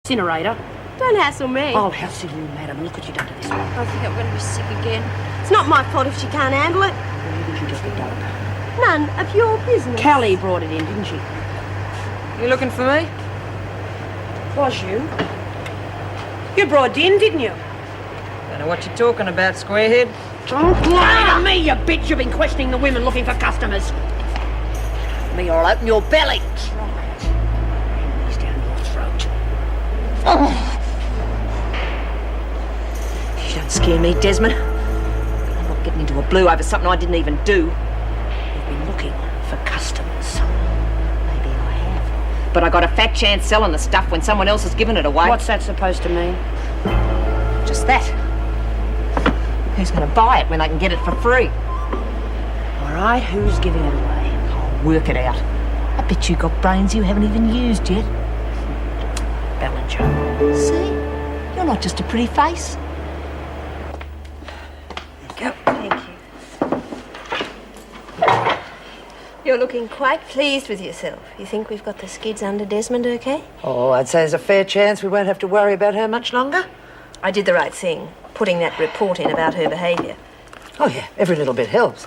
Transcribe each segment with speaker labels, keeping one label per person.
Speaker 1: Incinerator.
Speaker 2: Don't hassle me.
Speaker 1: I'll hassle you, madam. Look what you've done to this one.
Speaker 2: I think I'm going to be sick again. It's not my fault if she can't handle it.
Speaker 1: Where did you get the dope?
Speaker 2: None of your business.
Speaker 1: Callie brought it in, didn't she?
Speaker 3: You looking for me?
Speaker 1: Was you? You brought it in, didn't you?
Speaker 3: Don't know what you're talking about, squarehead.
Speaker 1: Don't lie to me, you bitch. You've been questioning the women looking for customers. Me, or I'll open your belly. Try it. He's down your throat. You don't scare me, Desmond. I'm not getting into a blue over something I didn't even do. You've been looking for customers. Maybe I have. But I got a fat chance selling the stuff when someone else has given it away. What's that supposed to mean? Just that. Who's going to buy it when they can get it for free? All right, who's giving it away? I'll work it out. I bet you got brains you haven't even used yet. Ballinger. See? You're not just a pretty face.
Speaker 2: Go. Thank you. You're looking quite pleased with yourself. You think we've got the skids under Desmond, okay?
Speaker 4: Oh, I'd say there's a fair chance we won't have to worry about her much longer.
Speaker 2: I did the right thing, putting that report in about her behaviour.
Speaker 4: Oh, yeah, every little bit helps.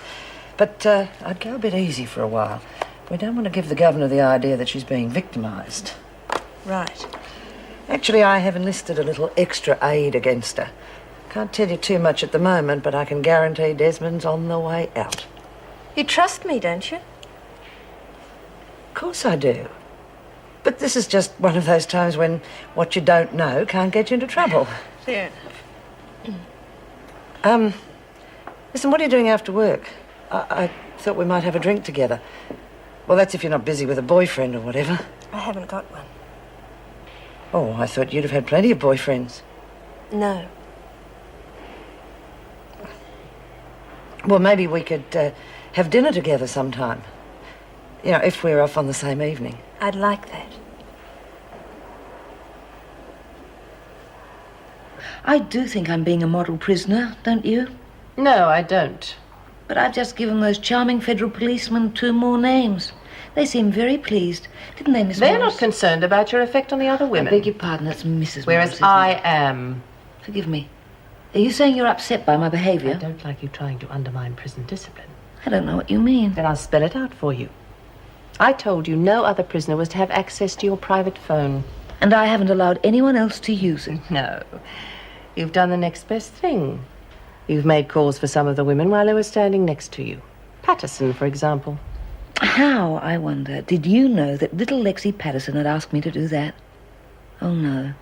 Speaker 4: But I'd go a bit easy for a while. We don't want to give the governor the idea that she's being victimised.
Speaker 2: Right.
Speaker 4: Actually, I have enlisted a little extra aid against her. Can't tell you too much at the moment, but I can guarantee Desmond's on the way out.
Speaker 2: You trust me, don't you?
Speaker 4: Of course I do. But this is just one of those times when what you don't know can't get you into trouble.
Speaker 2: Fair enough.
Speaker 4: Listen, what are you doing after work? I thought we might have a drink together. Well, that's if you're not busy with a boyfriend or whatever.
Speaker 2: I haven't got one.
Speaker 4: Oh, I thought you'd have had plenty of boyfriends.
Speaker 2: No.
Speaker 4: Well, maybe we could have dinner together sometime. You know, if we're off on the same evening.
Speaker 2: I'd like that.
Speaker 5: I do think I'm being a model prisoner, don't you?
Speaker 3: No, I don't.
Speaker 5: But I've just given those charming federal policemen 2 more names. They seem very pleased. Didn't they, Miss
Speaker 3: They're
Speaker 5: Morris?
Speaker 3: not concerned about your effect on the other
Speaker 5: I
Speaker 3: women.
Speaker 5: beg your pardon, that's Mrs.
Speaker 3: Whereas
Speaker 5: Morris, isn't
Speaker 3: I
Speaker 5: it?
Speaker 3: am.
Speaker 5: Forgive me. Are you saying you're upset by my behaviour?
Speaker 3: I don't like you trying to undermine prison discipline.
Speaker 5: I don't know what you mean.
Speaker 3: Then I'll spell it out for you. I told you no other prisoner was to have access to your private phone.
Speaker 5: And I haven't allowed anyone else to use it.
Speaker 3: No. You've done the next best thing. You've made calls for some of the women while they were standing next to you. Patterson, for example.
Speaker 5: How, I wonder, did you know that little Lexi Patterson had asked me to do that? Oh, no.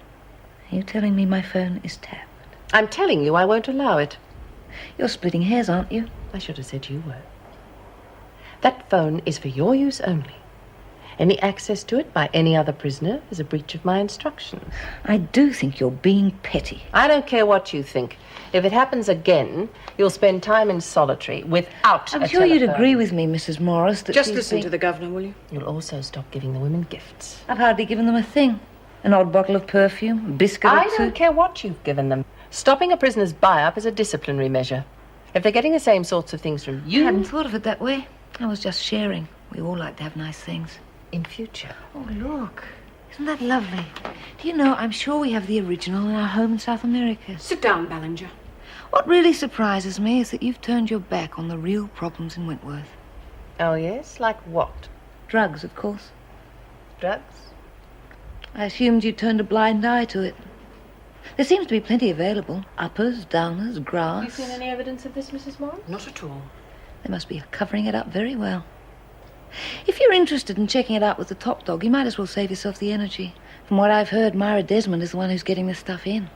Speaker 5: Are you telling me my phone is tapped?
Speaker 3: I'm telling you I won't allow it.
Speaker 5: You're splitting hairs, aren't you?
Speaker 3: I should have said you were. That phone is for your use only. Any access to it by any other prisoner is a breach of my instructions.
Speaker 5: I do think you're being petty.
Speaker 3: I don't care what you think. If it happens again, you'll spend time in solitary without
Speaker 5: I'm
Speaker 3: a
Speaker 5: sure you'd
Speaker 3: telephone.
Speaker 5: agree with me, Mrs. Morris, that
Speaker 1: Just
Speaker 5: she's
Speaker 1: listen
Speaker 5: being...
Speaker 1: to the governor, will you?
Speaker 3: You'll also stop giving the women gifts.
Speaker 5: I've hardly given them a thing. An odd bottle of perfume, a biscuit
Speaker 3: I
Speaker 5: or two.
Speaker 3: don't care what you've given them. Stopping a prisoner's buy-up is a disciplinary measure. If they're getting the same sorts of things from
Speaker 5: I
Speaker 3: you...
Speaker 5: hadn't thought of it that way. I was just sharing. We all like to have nice things.
Speaker 3: in future.
Speaker 5: Oh, look. Isn't that lovely? Do you know, I'm sure we have the original in our home in South America.
Speaker 1: Sit down, Ballinger.
Speaker 5: What really surprises me is that you've turned your back on the real problems in Wentworth.
Speaker 3: Oh, yes? Like what?
Speaker 5: Drugs, of course.
Speaker 3: Drugs?
Speaker 5: I assumed you turned a blind eye to it. There seems to be plenty available. Uppers, downers, grass.
Speaker 3: Have you seen any evidence of this, Mrs. Morris?
Speaker 1: Not at all.
Speaker 5: They must be covering it up very well. If you're interested in checking it out with the top dog, you might as well save yourself the energy. From what I've heard, Myra Desmond is the one who's getting this stuff in.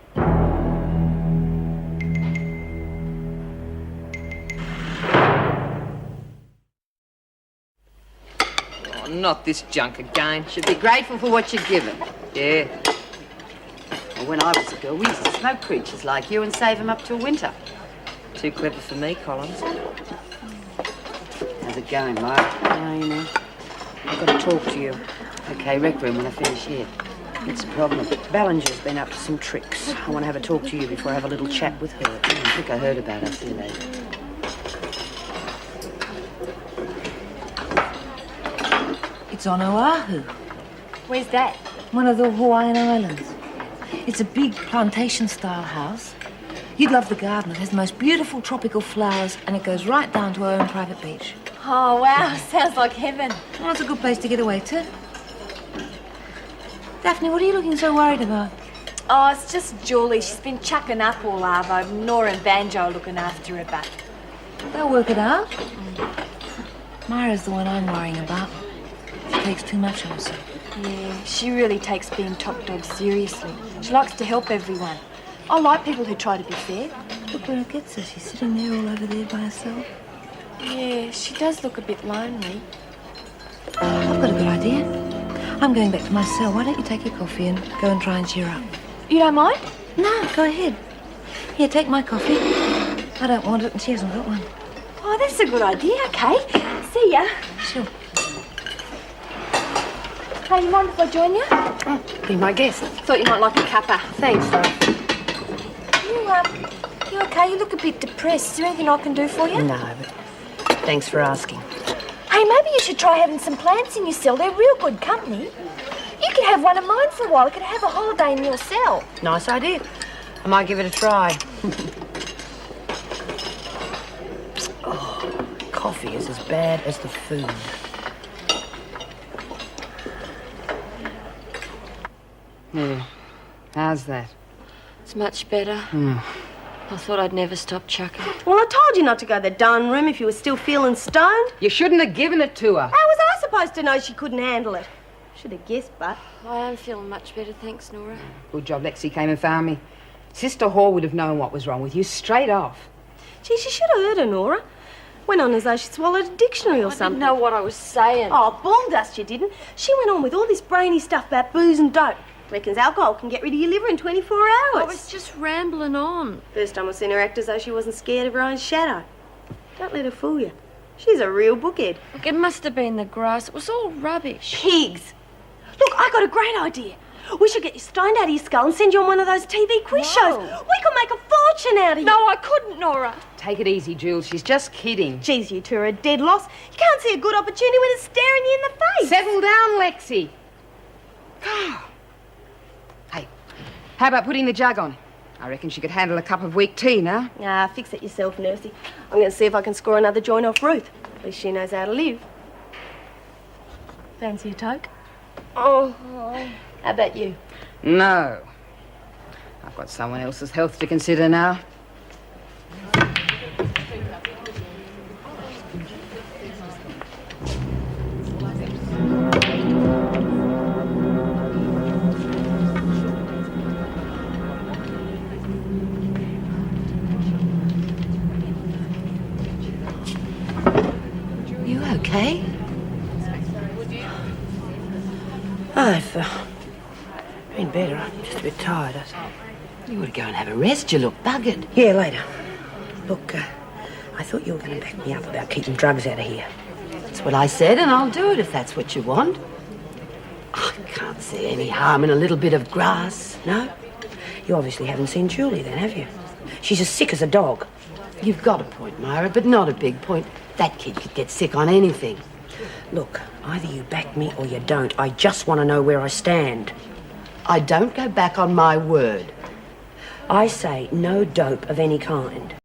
Speaker 3: Oh, not this junk again.
Speaker 6: Should be grateful for what you're given.
Speaker 3: Yeah.
Speaker 6: Well, when I was a girl, we used to smoke creatures like you and save them up till winter.
Speaker 3: Too clever for me, Collins.
Speaker 6: How's it going, Mark?
Speaker 1: Yeah, you know. I've got to talk to you.
Speaker 6: Okay, rec room when I finish here. What's the problem?
Speaker 1: Ballinger's been up to some tricks. I want to have a talk to you before I have a little chat with her.
Speaker 6: I think I heard about it. I'll see you later.
Speaker 5: It's on Oahu,
Speaker 2: Where's that?
Speaker 5: one of the Hawaiian Islands. It's a big plantation-style house. You'd love the garden. It has the most beautiful tropical flowers, and it goes right down to our own private beach.
Speaker 2: Oh, wow. Sounds like heaven.
Speaker 5: Well, it's a good place to get away to. Daphne, what are you looking so worried about?
Speaker 2: Oh, it's just Julie. She's been chucking up all Arvo. Nora and Banjo are looking after her, but...
Speaker 5: They'll work it out. Myra's the one I'm worrying about. She takes too much of herself.
Speaker 2: Yeah, she really takes being top dog seriously. She likes to help everyone. I like people who try to be fair.
Speaker 5: Look where it gets her. She's sitting there all over there by herself.
Speaker 2: Yeah, she does look a bit lonely.
Speaker 5: I've got a good idea. I'm going back to my cell. Why don't you take your coffee and go and try and cheer up?
Speaker 2: You don't mind?
Speaker 5: No, go ahead. Here, take my coffee. I don't want it and she hasn't got one.
Speaker 2: Oh, that's a good idea. Okay. See ya.
Speaker 5: Sure.
Speaker 2: Hey, you mind if I join you?
Speaker 3: Be my guest.
Speaker 2: Thought you might like a cuppa.
Speaker 3: Thanks, love.
Speaker 2: You okay? You look a bit depressed. Is there anything I can do for you?
Speaker 3: No, but thanks for asking.
Speaker 2: Hey, maybe you should try having some plants in your cell. They're real good company. You could have one of mine for a while. You could have a holiday in your cell.
Speaker 3: Nice idea. I might give it a try. Oh, coffee is as bad as the food.
Speaker 6: Yeah. How's that?
Speaker 2: It's much better. I thought I'd never stop chucking.
Speaker 7: Well, I told you not to go to the darn room if you were still feeling stoned.
Speaker 6: You shouldn't have given it to her.
Speaker 7: How was I supposed to know she couldn't handle it? Should have guessed, but...
Speaker 2: I am feeling much better, thanks, Nora.
Speaker 6: Good job Lexi came and found me. Sister Hall would have known what was wrong with you straight off.
Speaker 7: Gee, she should have heard her, Nora. Went on as though she swallowed a dictionary or
Speaker 2: I
Speaker 7: something.
Speaker 2: didn't know what I was saying.
Speaker 7: Oh, bull dust you didn't. She went on with all this brainy stuff about booze and dope. Reckons alcohol can get rid of your liver in 24 hours.
Speaker 2: I was just rambling on.
Speaker 7: First time I've seen her act as though she wasn't scared of her own shadow. Don't let her fool you. She's a real bookhead.
Speaker 2: Look, it must have been the grass. It was all rubbish.
Speaker 7: Pigs. Look, I got a great idea. We should get you stoned out of your skull and send you on one of those TV quiz shows. We could make a fortune out of you.
Speaker 2: No, I couldn't, Nora.
Speaker 6: Take it easy, Jules. She's just kidding.
Speaker 7: Geez, you two are a dead loss. You can't see a good opportunity when it's staring you in the face.
Speaker 6: Settle down, Lexi. Hey, how about putting the jug on? I reckon she could handle a cup of weak tea now.
Speaker 7: Ah, fix it yourself, Nursey. I'm going to see if I can score another joint off Ruth. At least she knows how to live. Fancy a toke?
Speaker 2: Oh.
Speaker 7: How about you?
Speaker 6: No. I've got someone else's health to consider now.
Speaker 3: You okay? I've been better. I'm just a bit tired.
Speaker 8: You ought to go and have a rest. You look buggered.
Speaker 3: Yeah, later. Look, I thought you were going to back me up about keeping drugs out of here.
Speaker 8: That's what I said, and I'll do it if that's what you want. I can't see any harm in a little bit of grass.
Speaker 3: No? You obviously haven't seen Julie then, have you? She's as sick as a dog.
Speaker 8: You've got a point, Myra, but not a big point. That kid could get sick on anything.
Speaker 3: Look, either you back me or you don't. I just want to know where I stand.
Speaker 8: I don't go back on my word.
Speaker 3: I say no dope of any kind.